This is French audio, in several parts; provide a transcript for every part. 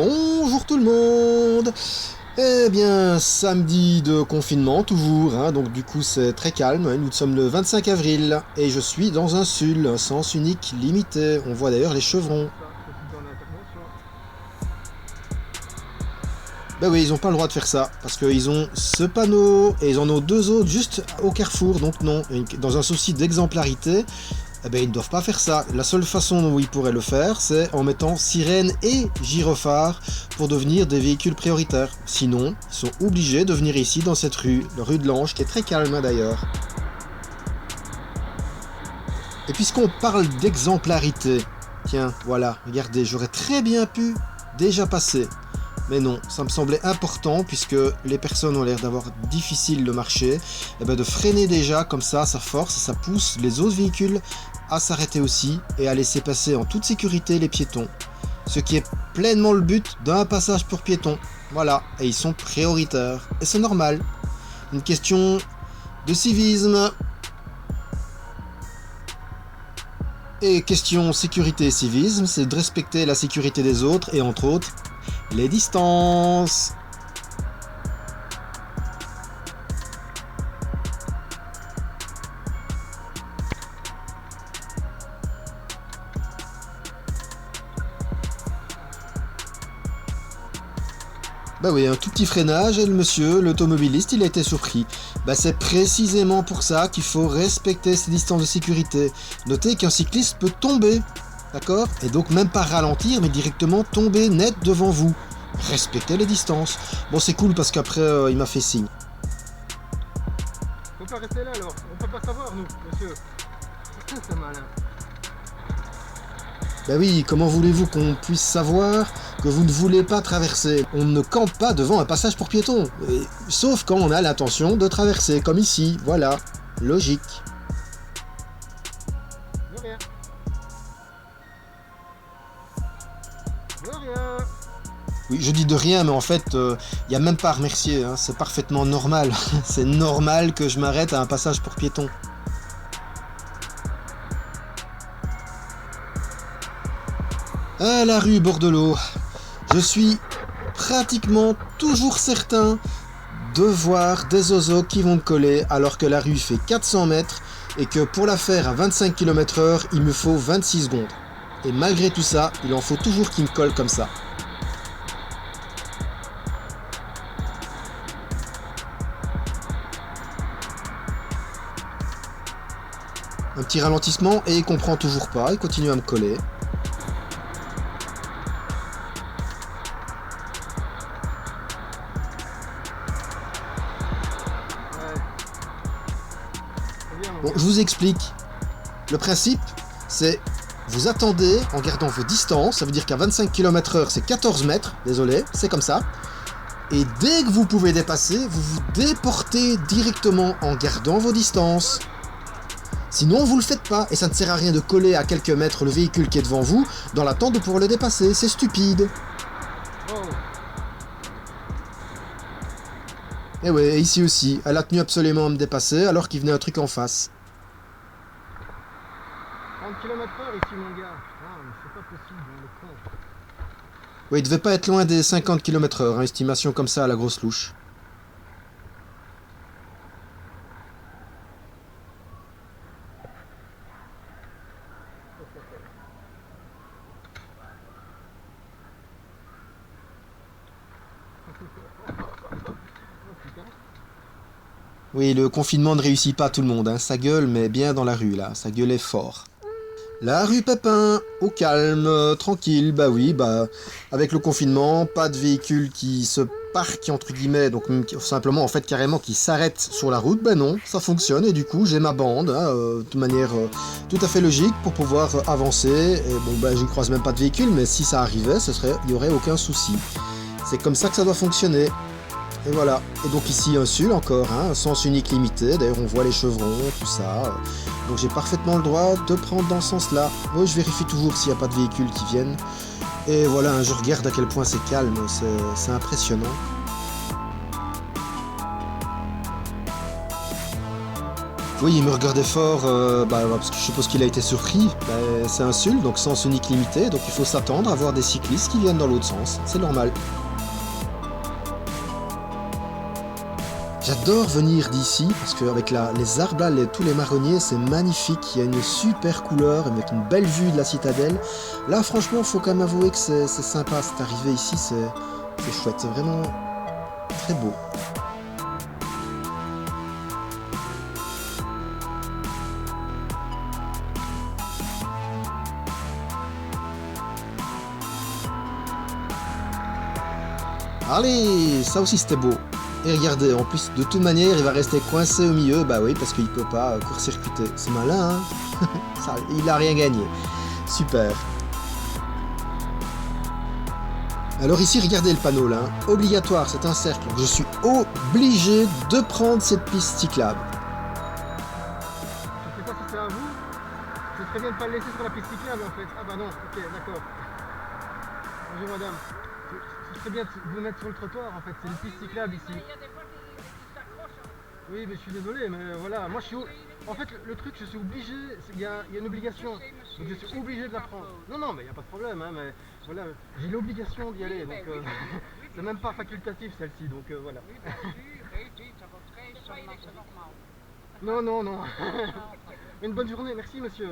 Bonjour tout le monde. Eh bien, samedi de confinement toujours, hein, donc du coup c'est très calme, hein, nous sommes le 25 avril et je suis dans un SUL, un sens unique limité, on voit d'ailleurs les chevrons. Ben oui, ils ont pas le droit de faire ça, parce qu'ils ont ce panneau et ils en ont deux autres juste au carrefour, donc non, dans un souci d'exemplarité, eh ben, ils ne doivent pas faire ça. La seule façon dont ils pourraient le faire, c'est en mettant sirène et gyrophare pour devenir des véhicules prioritaires. Sinon, ils sont obligés de venir ici dans cette rue, la rue de l'Ange, qui est très calme d'ailleurs. Et puisqu'on parle d'exemplarité, tiens, voilà, regardez, j'aurais très bien pu déjà passer. Mais non, ça me semblait important puisque les personnes ont l'air d'avoir difficile le marché, et ben de freiner déjà, comme ça force et ça pousse les autres véhicules à s'arrêter aussi et à laisser passer en toute sécurité les piétons. Ce qui est pleinement le but d'un passage pour piétons. Voilà, et ils sont prioritaires. Et c'est normal. Une question de civisme. Et question sécurité et civisme, c'est de respecter la sécurité des autres et entre autres, les distances. Bah oui, un tout petit freinage et le monsieur, l'automobiliste, il a été surpris. Bah c'est précisément pour ça qu'il faut respecter ces distances de sécurité. Notez qu'un cycliste peut tomber, d'accord? Et donc même pas ralentir, mais directement tomber net devant vous. Respectez les distances. Bon, c'est cool parce qu'après, il m'a fait signe. Faut pas rester là alors, on peut pas savoir nous, monsieur. C'est malin. Bah oui, comment voulez-vous qu'on puisse savoir que vous ne voulez pas traverser? On ne campe pas devant un passage pour piétons, sauf quand on a l'intention de traverser, comme ici, voilà, logique. De rien. De rien. Oui, je dis de rien, mais en fait, il n'y a même pas à remercier, hein, c'est parfaitement normal. C'est normal que je m'arrête à un passage pour piétons. Ah, la rue Bordelot. Je suis pratiquement toujours certain de voir des oiseaux qui vont me coller alors que la rue fait 400 mètres et que pour la faire à 25 km/h, il me faut 26 secondes. Et malgré tout ça, il en faut toujours qu'ils me collent comme ça. Un petit ralentissement et il comprend toujours pas, il continue à me coller. Bon, je vous explique. Le principe, c'est vous attendez en gardant vos distances, ça veut dire qu'à 25 km/h c'est 14 mètres, désolé, c'est comme ça. Et dès que vous pouvez dépasser, vous vous déportez directement en gardant vos distances. Sinon, vous le faites pas, et ça ne sert à rien de coller à quelques mètres le véhicule qui est devant vous dans l'attente de pouvoir le dépasser, c'est stupide. Oh. Et ouais, ici aussi, elle a tenu absolument à me dépasser alors qu'il venait un truc en face. 30 km/h ici mon gars. Ah, mais c'est pas possible, le con. Oui, il devait pas être loin des 50 km/h, hein, estimation comme ça à la grosse louche. Oui, le confinement ne réussit pas à tout le monde, hein. Ça gueule, mais bien dans la rue, là. Ça gueulait fort. La rue Pépin, au calme, tranquille, bah oui, bah... Avec le confinement, pas de véhicules qui se parquent, entre guillemets, donc simplement, en fait, carrément, qui s'arrêtent sur la route, bah non, ça fonctionne, et du coup, j'ai ma bande, hein, de manière tout à fait logique, pour pouvoir avancer, et bon, bah, j'y croise même pas de véhicule, mais si ça arrivait, il y aurait aucun souci. C'est comme ça que ça doit fonctionner. Et voilà, et donc ici un SUL encore, hein, un sens unique limité, d'ailleurs on voit les chevrons, tout ça, donc j'ai parfaitement le droit de prendre dans ce sens-là. Moi je vérifie toujours s'il n'y a pas de véhicules qui viennent, et voilà, hein, je regarde à quel point c'est calme, c'est impressionnant. Oui, il me regardait fort, parce que je suppose qu'il a été surpris. C'est un SUL, donc sens unique limité, donc il faut s'attendre à voir des cyclistes qui viennent dans l'autre sens. C'est normal. J'adore venir d'ici parce qu'avec les arbres là, tous les marronniers, c'est magnifique. Il y a une super couleur avec une belle vue de la citadelle. Là, franchement, faut quand même avouer que c'est sympa. C'est arrivé ici, c'est chouette. C'est vraiment très beau. Allez, ça aussi c'était beau. Et regardez, en plus, de toute manière, il va rester coincé au milieu. Bah oui, parce qu'il peut pas court-circuiter. C'est malin, hein. Ça, il a rien gagné. Super. Alors ici, regardez le panneau là. Obligatoire, c'est un cercle. Je suis obligé de prendre cette piste cyclable. Je sais pas si c'est à vous. C'est très bien de ne pas le laisser sur la piste cyclable en fait. Ah bah non, ok, d'accord. Bonjour madame. C'est très bien de vous mettre sur le trottoir en fait. C'est une piste cyclable ici. Oui, mais je suis désolé, mais voilà. Moi je suis. En fait, le truc, je suis obligé. Il y a une obligation. Donc je suis obligé de la prendre. Non, non, mais il n'y a pas de problème, hein, mais voilà. J'ai l'obligation d'y aller. Donc c'est même pas facultatif celle-ci. Donc voilà. Non, non, non. Une bonne journée, merci monsieur.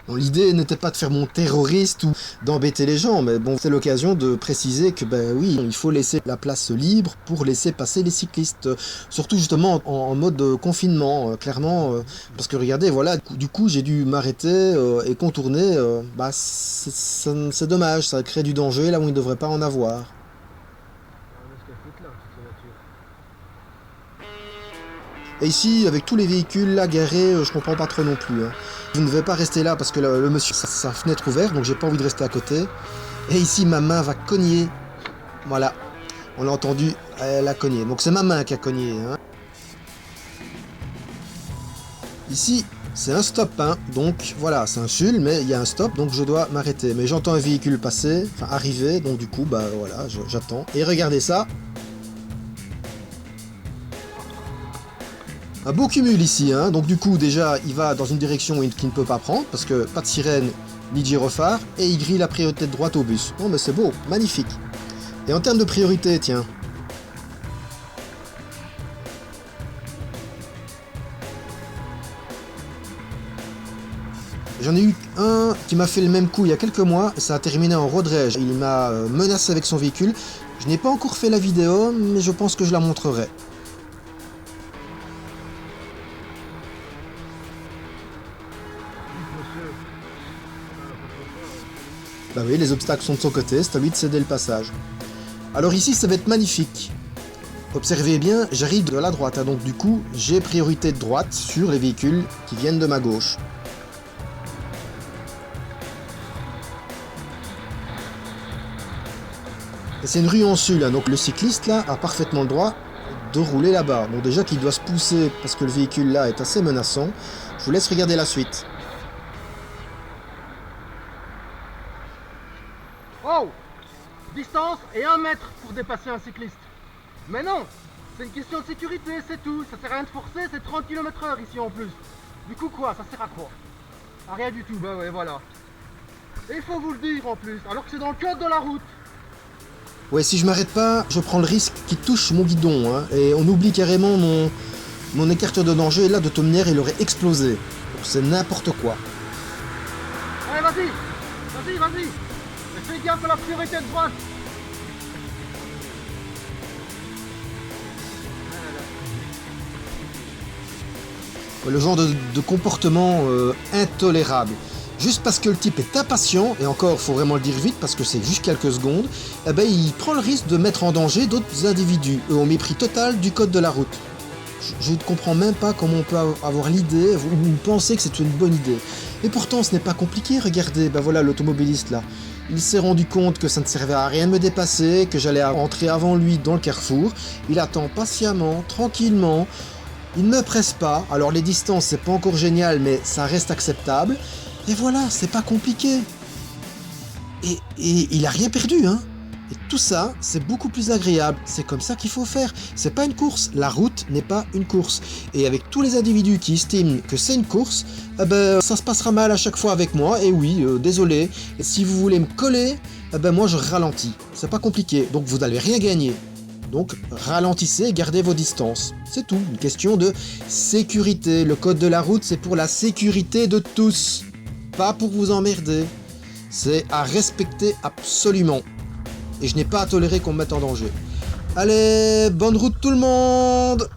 Bon, l'idée n'était pas de faire mon terroriste ou d'embêter les gens, mais bon, c'est l'occasion de préciser que, ben oui, il faut laisser la place libre pour laisser passer les cyclistes. Surtout justement en mode confinement, clairement, parce que regardez, voilà, du coup j'ai dû m'arrêter et contourner, c'est dommage, ça crée du danger là où il ne devrait pas en avoir. Et ici, avec tous les véhicules là garés, je comprends pas trop non plus. Hein. Je ne vais pas rester là parce que le monsieur a sa fenêtre ouverte, donc j'ai pas envie de rester à côté. Et ici, ma main va cogner. Voilà, on l'a entendu, elle a cogné. Donc c'est ma main qui a cogné. Hein. Ici, c'est un stop, hein. Donc voilà, c'est un SUL, mais il y a un stop, donc je dois m'arrêter. Mais j'entends un véhicule passer, enfin arriver, donc du coup, bah voilà, j'attends. Et regardez ça. Un beau cumul ici, hein. Donc du coup déjà il va dans une direction qu'il ne peut pas prendre parce que pas de sirène ni de gyrophare et il grille la priorité de droite au bus. Non mais c'est beau, magnifique. Et en termes de priorité, tiens. J'en ai eu un qui m'a fait le même coup il y a quelques mois et ça a terminé en road rage. Il m'a menacé avec son véhicule. Je n'ai pas encore fait la vidéo mais je pense que je la montrerai. Bah oui, les obstacles sont de son côté, c'est à lui de céder le passage. Alors ici, ça va être magnifique. Observez bien, j'arrive de la droite, hein, donc du coup, j'ai priorité de droite sur les véhicules qui viennent de ma gauche. Et c'est une rue en SUL, hein, donc le cycliste là a parfaitement le droit de rouler là-bas. Donc déjà qu'il doit se pousser parce que le véhicule là est assez menaçant. Je vous laisse regarder la suite. Oh! Distance et 1 mètre pour dépasser un cycliste. Mais non! C'est une question de sécurité, c'est tout. Ça sert à rien de forcer, c'est 30 km/h ici en plus. Du coup quoi? Ça sert à quoi? À rien du tout, bah ouais, voilà. Et il faut vous le dire en plus, alors que c'est dans le code de la route. Ouais, si je m'arrête pas, je prends le risque qu'il touche mon guidon, hein, et on oublie carrément mon écarteur de danger, et là, de toute manière, il aurait explosé. Donc c'est n'importe quoi. Allez, vas-y! Vas-y, vas-y! Mais fais gaffe à la priorité de droite! Le genre de comportement intolérable. Juste parce que le type est impatient, et encore, faut vraiment le dire vite parce que c'est juste quelques secondes, eh ben, il prend le risque de mettre en danger d'autres individus, au mépris total du code de la route. Je ne comprends même pas comment on peut avoir l'idée ou penser que c'est une bonne idée. Et pourtant, ce n'est pas compliqué, regardez, ben voilà l'automobiliste là. Il s'est rendu compte que ça ne servait à rien de me dépasser, que j'allais rentrer avant lui dans le carrefour. Il attend patiemment, tranquillement. Il ne me presse pas, alors les distances c'est pas encore génial mais ça reste acceptable. Et voilà, c'est pas compliqué. Et il a rien perdu, hein. Et tout ça, c'est beaucoup plus agréable. C'est comme ça qu'il faut faire. C'est pas une course. La route n'est pas une course. Et avec tous les individus qui estiment que c'est une course, ça se passera mal à chaque fois avec moi. Et oui, désolé. Si vous voulez me coller, moi je ralentis. C'est pas compliqué. Donc vous n'allez rien gagner. Donc ralentissez et gardez vos distances. C'est tout. Une question de sécurité. Le code de la route, c'est pour la sécurité de tous. Pas pour vous emmerder. C'est à respecter absolument. Et je n'ai pas à tolérer qu'on me mette en danger. Allez, bonne route tout le monde!